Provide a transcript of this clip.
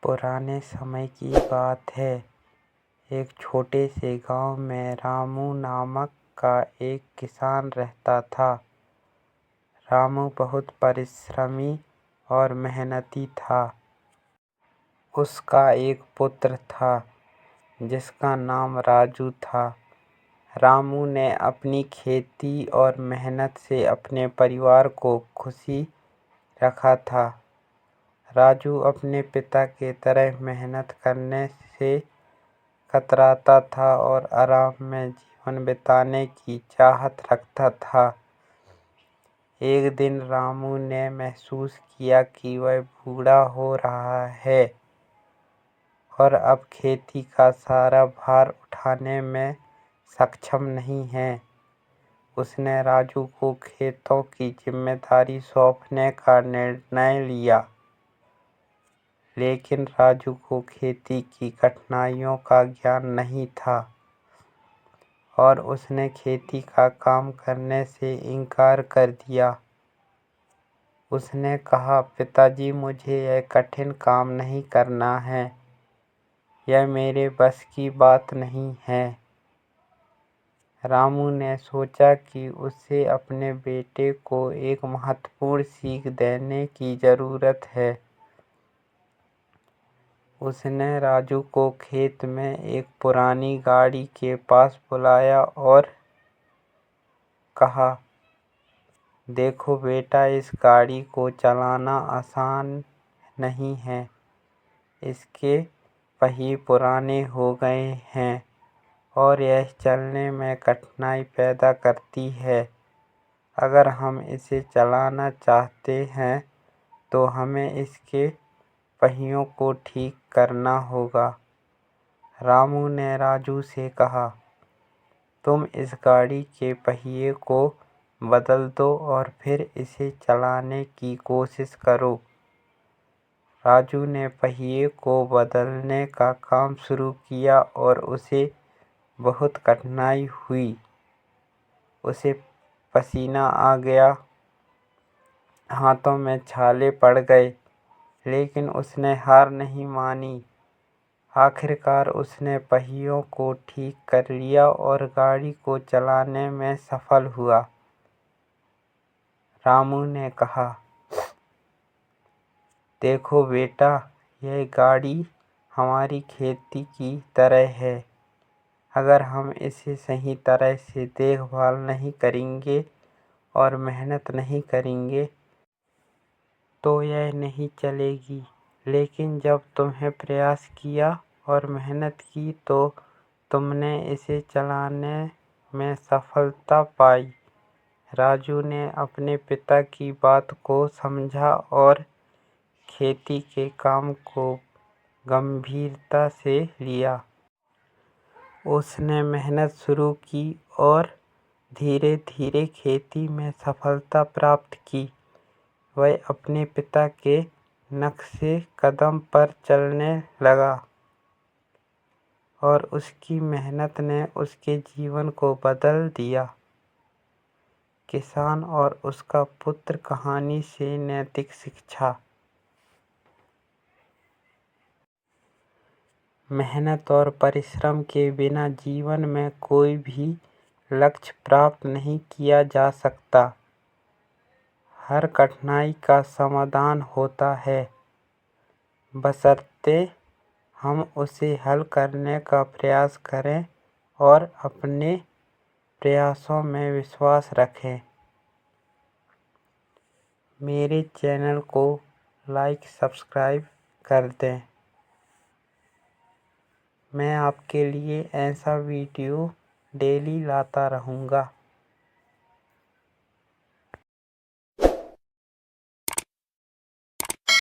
पुराने समय की बात है। एक छोटे से गांव में रामू नामक का एक किसान रहता था। रामू बहुत परिश्रमी और मेहनती था। उसका एक पुत्र था जिसका नाम राजू था। रामू ने अपनी खेती और मेहनत से अपने परिवार को खुशी रखा था। राजू अपने पिता के तरह मेहनत करने से कतराता था और आराम में जीवन बिताने की चाहत रखता था। एक दिन रामू ने महसूस किया कि वह बूढ़ा हो रहा है और अब खेती का सारा भार उठाने में सक्षम नहीं है। उसने राजू को खेतों की जिम्मेदारी सौंपने का निर्णय लिया। लेकिन राजू को खेती की कठिनाइयों का ज्ञान नहीं था और उसने खेती का काम करने से इनकार कर दिया। उसने कहा, पिताजी, मुझे यह कठिन काम नहीं करना है। यह मेरे बस की बात नहीं है। रामू ने सोचा कि उसे अपने बेटे को एक महत्वपूर्ण सीख देने की जरूरत है। उसने राजू को खेत में एक पुरानी गाड़ी के पास बुलाया और कहा, देखो बेटा, इस गाड़ी को चलाना आसान नहीं है। इसके पहिए पुराने हो गए हैं और यह चलने में कठिनाई पैदा करती है। अगर हम इसे चलाना चाहते हैं तो हमें इसके पहियों को ठीक करना होगा। रामू ने राजू से कहा, तुम इस गाड़ी के पहिए को बदल दो और फिर इसे चलाने की कोशिश करो। राजू ने पहिए को बदलने का काम शुरू किया और उसे बहुत कठिनाई हुई। उसे पसीना आ गया, हाथों में छाले पड़ गए, लेकिन उसने हार नहीं मानी। आखिरकार उसने पहियों को ठीक कर लिया और गाड़ी को चलाने में सफल हुआ। रामू ने कहा, देखो बेटा, यह गाड़ी हमारी खेती की तरह है। अगर हम इसे सही तरह से देखभाल नहीं करेंगे और मेहनत नहीं करेंगे तो यह नहीं चलेगी। लेकिन जब तुमने प्रयास किया और मेहनत की तो तुमने इसे चलाने में सफलता पाई। राजू ने अपने पिता की बात को समझा और खेती के काम को गंभीरता से लिया। उसने मेहनत शुरू की और धीरे धीरे खेती में सफलता प्राप्त की। वह अपने पिता के नक्शे कदम पर चलने लगा और उसकी मेहनत ने उसके जीवन को बदल दिया। किसान और उसका पुत्र कहानी से नैतिक शिक्षा। मेहनत और परिश्रम के बिना जीवन में कोई भी लक्ष्य प्राप्त नहीं किया जा सकता। हर कठिनाई का समाधान होता है, बशर्ते हम उसे हल करने का प्रयास करें और अपने प्रयासों में विश्वास रखें। मेरे चैनल को लाइक सब्सक्राइब कर दें। मैं आपके लिए ऐसा वीडियो डेली लाता रहूँगा।